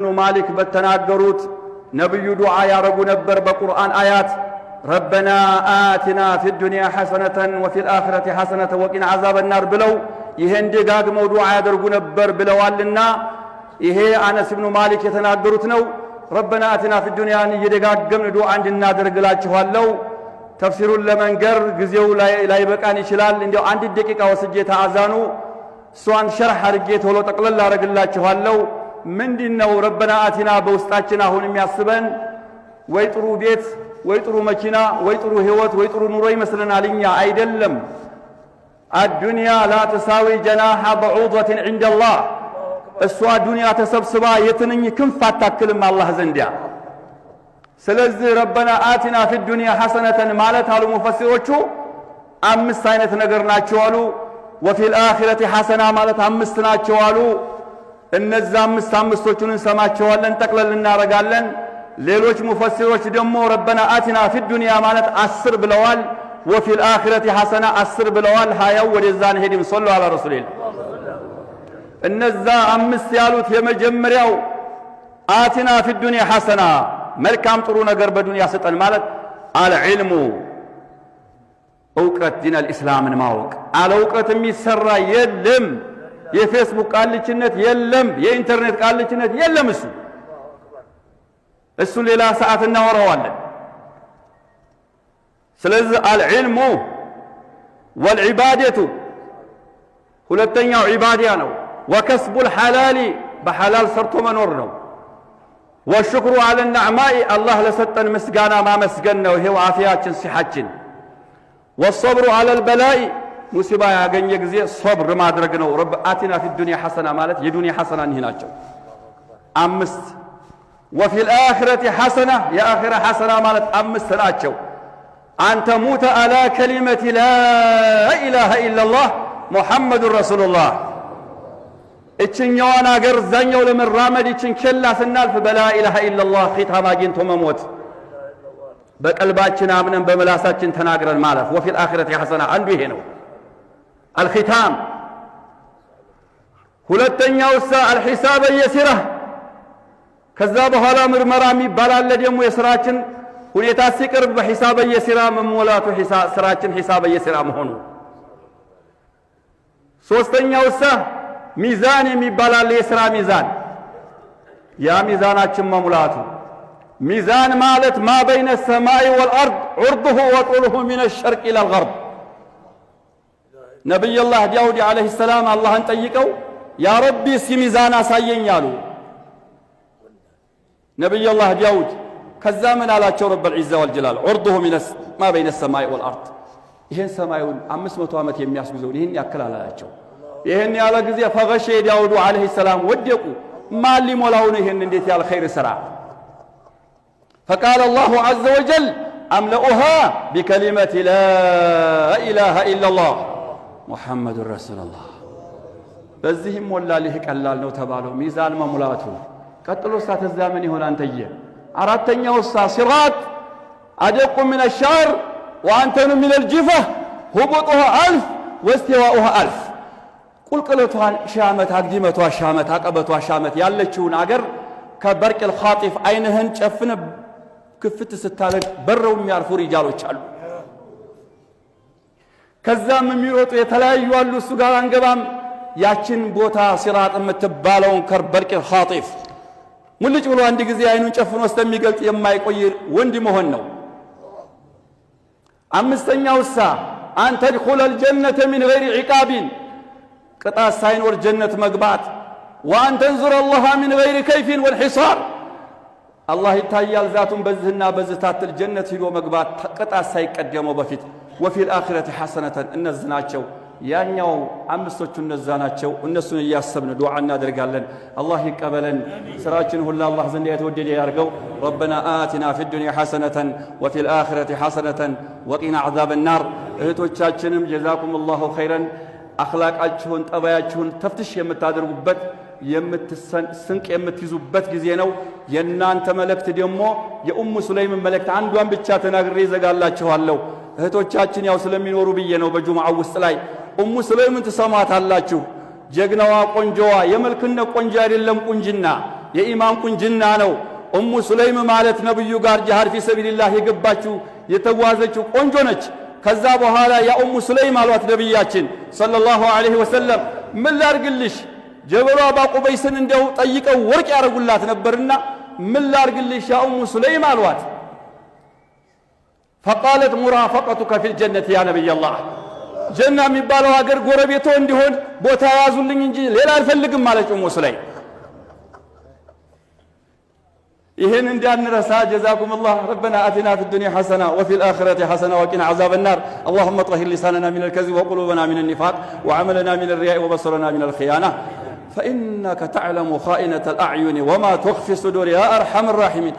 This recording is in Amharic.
مالك بتناقروت نبي دعاء يارغو نبر بقرآن آيات ربنا آتنا في الدنيا حسنة وفي الآخرة حسنة وقنا عذاب النار بلو يهن دقاقمو دعاء يارغو نبر بلوالنا يهي أنس بن مالك يتناقروت نو ربنا آتنا في الدنيا يدقاقم دعاء عندنا درقلات شوالو تفسير لمن قر قزيو لا يبقى نشلال انديو عند الدقيقة وسجيت عزانو سوان شرح رجيت ولو تقلل رقلات شوالو ምንድነው ረበና አቲና በውስጣችን አሁን የሚያስበን ወይ ጥሩ ቤት ወይ ጥሩ መኪና ወይ ጥሩ ህይወት ወይ ጥሩ ኑሮ ይመስለናል እኛ አይደለም الدنيا لا تساوي جناح بعوضة عند الله እሷ ዱንያ ተሰብስባ የትንኝ ክንፍ አታክልም አላህ ዘንዲያ ስለዚህ ረበና አቲና في الدنيا حسنة ማለት አሉ ሙፈሲሮቹ አምስት አይነት ነገር ናቸው አሉ وفي الآخرة حسنة ማለት አምስት ናቸው አሉ እነዛ አምስቶቹን እንሰማቸዋለን ጠቅለል እናረጋለን ሌሎች ሙፈሲሮች ደግሞ ረበና አቲና في الدنيا ማለት 10 ብለዋል وفي الآخرة حسنة 10 ብለዋል 20 ወደዛን ሄድም صلوا على رسول الله እነዛ አምስት ያሉት የመጀመሪያው አቲና في الدنيا حسنة መልካም ጥሩ ነገር በዱንያ ስጠን ማለት العلم እውቀት ዲን الاسلامን ማወቅ አለ እውቀት የሚሰራ የለም የፌስቡክ ቃልችነት የለም የኢንተርኔት ቃልችነት የለም እሱ ሌላ ሰዓት እናወራዋለን ስለዚህ العلم والعبادة ሁለተኛው ዒባዳ ነው وكسب الحلال بحلال ሰርቶ መኖር ነው والشكر على النعماء الله ለሰጠን ምስጋና ማመስገን ነው ይሄው አፊያችን ሲሐችን والصبر على البلاء ሙሲባ ያገኘ ጊዜ ሶብር ማድረግ ነው ረብ አቲና في الدنيا حسنة ማለት የዱንያ ሐሰና እንሂ ናቸው አምስት وفي الآخرة حسنة يا آخرة حسنة ማለት አምስት ናቸው أنت موت على كلمة لا إله إلا الله محمد رسول الله እችኛዋን አገር ዛኛው ለመራመድ እችን ከላ ስናልፍ በላ ኢላሃ ኢላላህ ኺታማ አግኝቶ መሞት በቀልባችን አምነን በመላሳችን ተናግረን ማለፍ وفي الآخرة حسنة አንዱ ይሄ ነው الختام ሁለተኛው الحساب اليسيرة ከዛ በኋላ ምርመራ የሚባላል ደግሞ የሥራችን ሁኔታ ሲቀርብ በሂሳብ اليسيرة መሞላቱ ስራችን ሂሳብ اليسيرة መሆኑ ሶስተኛው ሚዛን የሚባላል የሥራ ሚዛን ያ ሚዛናችን መሙላቱ ሚዛን ማለት ما بين السماء والأرض عرضه وطوله من الشرق إلى الغرب نبي الله داود عليه السلام الله انطيقوا يا ربي سي ميزان اسايين يالو نبي الله داود كذا من አላቸው رب العزة والجلال عرضه من ما بين السماء والأرض ይሄን ሰማዩን 500 ዓመት የሚያስጉዘው ይሄን ያክላል አላቸው ይሄን ያለ ጊዜ ፈገሸ ዳውድ عليه السلام ወደቁ ማን ሊሞላው ነው ይሄን እንዴት ያለ ኸይር ስራ فقال الله عز وجل املؤها بكلمة لا اله الا الله محمد رسول الله በዚህም ወላሊህ ቀላል ነው ተባለው ሚዛን መሙላቱ ቀጥሎ ሳተዛመን ይሆን አንተየ አራተኛው ሲራጥ አደቁ من الشعر وانتن من الجفة هبطها 1000 واستواؤها 1000 ቁልቁለቷን ሻመት አግዲመቷ ሻመት አቀበቷ ሻመት ያለችውን አገር ከበርቅ الخاطف አይንህን ጨፍነ ክፍት ስታለቅ በረው የሚያርፉ ሪጃሎች አሉ ከዛም የሚሮጡ የተለያዩ አሉ እሱ ጋር አንገባም ያችን ቦታ ሲራጥ የምትባለውን ከበርቅ الخاطف ሙልጭ ብሎ አንድ ጊዜ አይኑን ጨፍኖ ስለሚገልጥ የማይቆይ ወንድ መሆን ነው አምስተኛው أن تدخل الجنة من غير عقاب ቅጣት ሳይኖር ጀነት መግባት وأن تنظر الله من غير كيف والحصار الله ይታያል ذاتون በዝህና በዝታትል ጀነት ሄዶ መግባት ቅጣት ሳይቀደመው በፊት وفي الآخرة حسنة እነዝናቸው ያኛው አምስቶቹ እነዛናቸው እነሱን ያያሰብን ዱዓ እናደርጋለን አላህ ይቀበለን ስራችን ሁሉ አላህ ዘንድ የተወደደ ያርገው ربنا آتنا في الدنيا حسنة وفي الآخرة حسنة وقنا عذاب النار እህቶቻችንም جزاكم الله خيرا አኽላቃችሁን ጠባያችሁን ተፍትሽ የምታደርጉበት ስንቅ የምትይዙበት ጊዜ ነው የናንተ መልእክት ደግሞ የኡሙ ሱለይም መልእክት አንዷን ብቻ ተናግሬ ዘጋላችኋለሁ እህቶቻችን ያው ስለሚኖሩ ብዬ ነው በጁምዓው ውስጥ ላይ ኡሙ ሱለይምን ተሰማታላችሁ ጀግናዋ ቆንጆዋ የመልክነ ቆንጆ አይደለም ቁንጅና የኢማን ቁንጅና ነው። ኡሙ ሱለይም ማለት ነብዩ ጋር ጂሃድ ፊ ሰቢልላህ የገባችው የተዋዘችው ቆንጆ ነች። ከዛ በኋላ ያ ኡሙ ሱለይም አሏት ነብያችን ሰለላሁ ዐለይሂ ወሰለም ምን ላርግልሽ? ጀበሏ ባቁበይስን እንደው ጠይቀው ወርቅ ያረጉላት ነበርና ምን ላርግልሽ ያ ኡሙ ሱለይም አሏት። فقالت مرافقتك في الجنة يا نبي الله ጀና የሚባለው ሀገር ጎረቤቶ እንዲሆን ቦታ ያዙልኝ እንጂ ሌላ አልፈልግም ማለት ኡሙ ሱለይም። ይሄን እንዲያንረሳ جزاكم الله ربنا آتنا في الدنيا حسنة وفي الآخرة حسنة وقنا عذاب النار اللهم طهر لساننا من الكذب وقلوبنا من النفاق وعملنا من الرياء وبصرنا من الخيانة فإنك تعلم خائنة الأعين وما تخفي الصدور يا أرحم الراحمين.